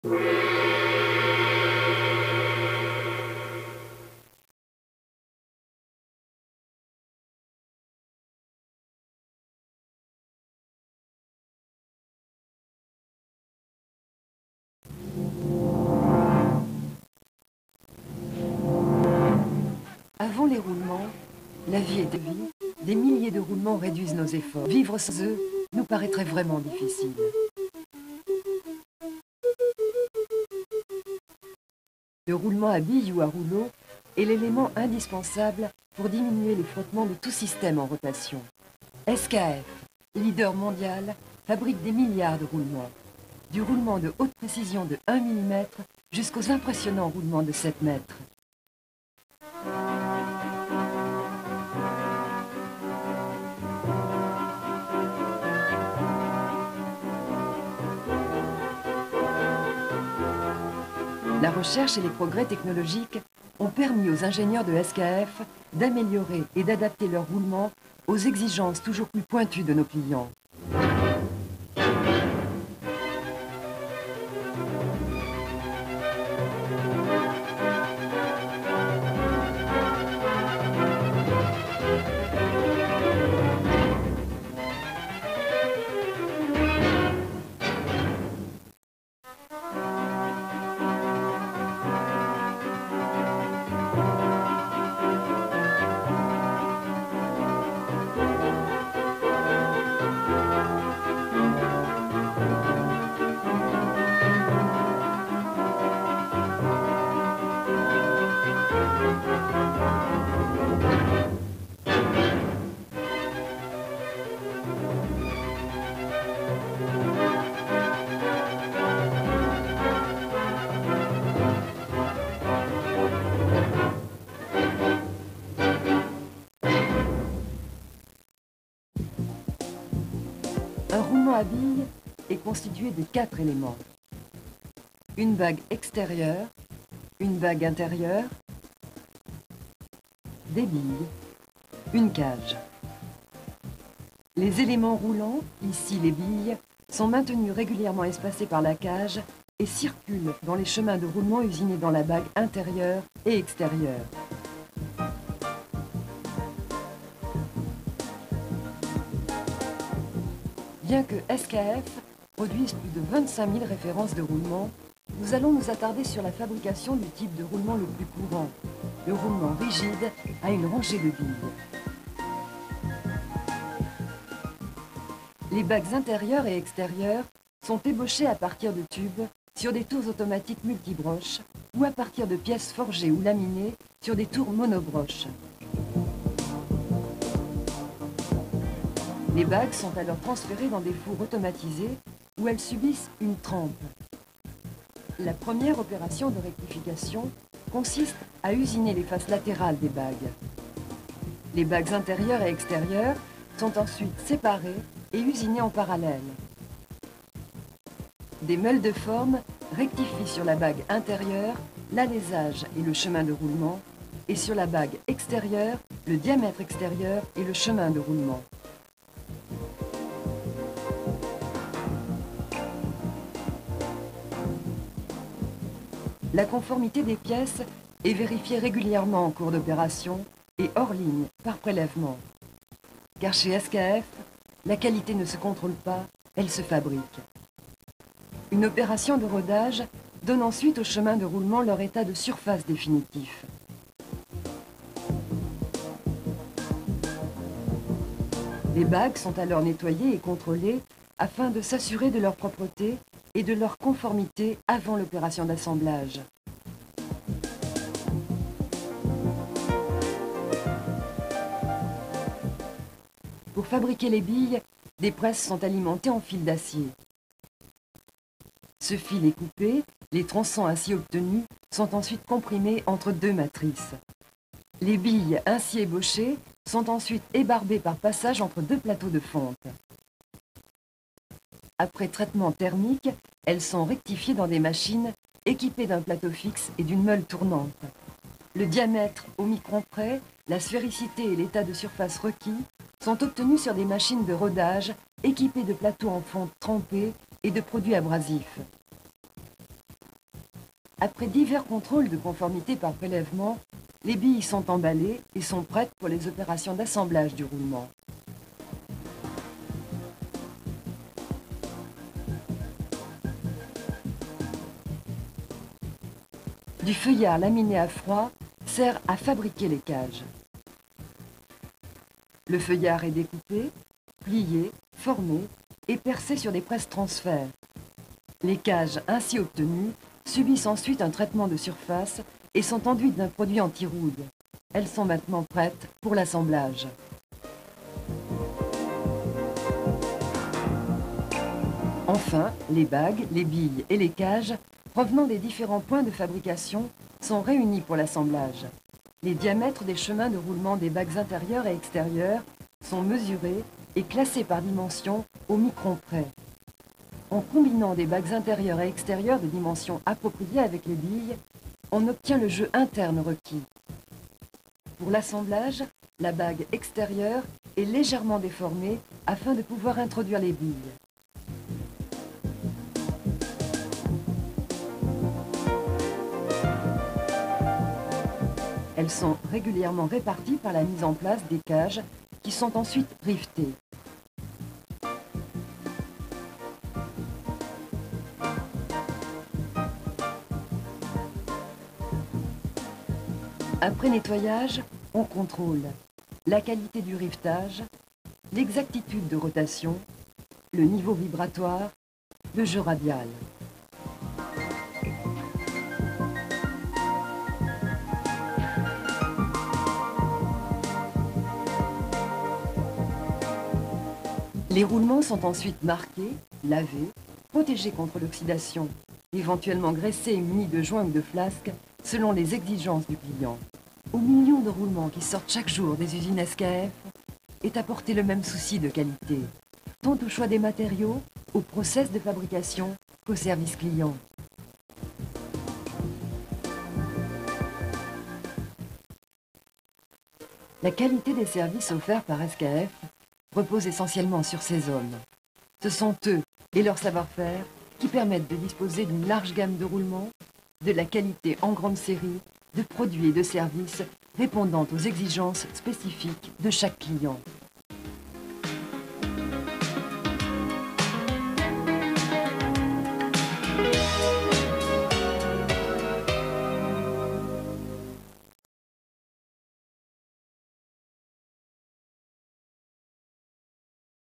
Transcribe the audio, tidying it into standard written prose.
Avant les roulements, la vie était vie. Des milliers de roulements réduisent nos efforts. Vivre sans eux nous paraîtrait vraiment difficile. Le roulement à billes ou à rouleau est l'élément indispensable pour diminuer les frottements de tout système en rotation. SKF, leader mondial, fabrique des milliards de roulements. Du roulement de haute précision de 1 mm jusqu'aux impressionnants roulements de 7 mètres. La recherche et les progrès technologiques ont permis aux ingénieurs de SKF d'améliorer et d'adapter leur roulement aux exigences toujours plus pointues de nos clients. Un roulement à billes est constitué de 4 éléments. Une bague extérieure, une bague intérieure, des billes, une cage. Les éléments roulants, ici les billes, sont maintenus régulièrement espacés par la cage et circulent dans les chemins de roulement usinés dans la bague intérieure et extérieure. Bien que SKF produise plus de 25 000 références de roulement, nous allons nous attarder sur la fabrication du type de roulement le plus courant, le roulement rigide à une rangée de billes. Les bagues intérieures et extérieures sont ébauchées à partir de tubes sur des tours automatiques multibroches ou à partir de pièces forgées ou laminées sur des tours monobroches. Les bagues sont alors transférées dans des fours automatisés où elles subissent une trempe. La première opération de rectification consiste à usiner les faces latérales des bagues. Les bagues intérieures et extérieures sont ensuite séparées et usinées en parallèle. Des meules de forme rectifient sur la bague intérieure l'alésage et le chemin de roulement, et sur la bague extérieure le diamètre extérieur et le chemin de roulement. La conformité des pièces est vérifiée régulièrement en cours d'opération et hors ligne par prélèvement. Car chez SKF, la qualité ne se contrôle pas, elle se fabrique. Une opération de rodage donne ensuite au chemin de roulement leur état de surface définitif. Les bagues sont alors nettoyées et contrôlées afin de s'assurer de leur propreté et de leur conformité avant l'opération d'assemblage. Pour fabriquer les billes, des presses sont alimentées en fil d'acier. Ce fil est coupé, les tronçons ainsi obtenus sont ensuite comprimés entre deux matrices. Les billes ainsi ébauchées sont ensuite ébarbées par passage entre deux plateaux de fonte. Après traitement thermique, elles sont rectifiées dans des machines équipées d'un plateau fixe et d'une meule tournante. Le diamètre au micron près, la sphéricité et l'état de surface requis sont obtenus sur des machines de rodage équipées de plateaux en fonte trempés et de produits abrasifs. Après divers contrôles de conformité par prélèvement, les billes sont emballées et sont prêtes pour les opérations d'assemblage du roulement. Du feuillard laminé à froid sert à fabriquer les cages. Le feuillard est découpé, plié, formé et percé sur des presses transfert. Les cages ainsi obtenues subissent ensuite un traitement de surface et sont enduites d'un produit anti-rouille. Elles sont maintenant prêtes pour l'assemblage. Enfin, les bagues, les billes et les cages provenant des différents points de fabrication sont réunis pour l'assemblage. Les diamètres des chemins de roulement des bagues intérieures et extérieures sont mesurés et classés par dimension au micron près. En combinant des bagues intérieures et extérieures de dimensions appropriées avec les billes, on obtient le jeu interne requis. Pour l'assemblage, la bague extérieure est légèrement déformée afin de pouvoir introduire les billes. Elles sont régulièrement réparties par la mise en place des cages qui sont ensuite rivetées. Après nettoyage, on contrôle la qualité du rivetage, l'exactitude de rotation, le niveau vibratoire, le jeu radial. Les roulements sont ensuite marqués, lavés, protégés contre l'oxydation, éventuellement graissés et munis de joints ou de flasques selon les exigences du client. Aux millions de roulements qui sortent chaque jour des usines SKF est apporté le même souci de qualité, tant au choix des matériaux, au process de fabrication qu'au service client. La qualité des services offerts par SKF repose essentiellement sur ces hommes. Ce sont eux et leur savoir-faire qui permettent de disposer d'une large gamme de roulements, de la qualité en grande série, de produits et de services répondant aux exigences spécifiques de chaque client.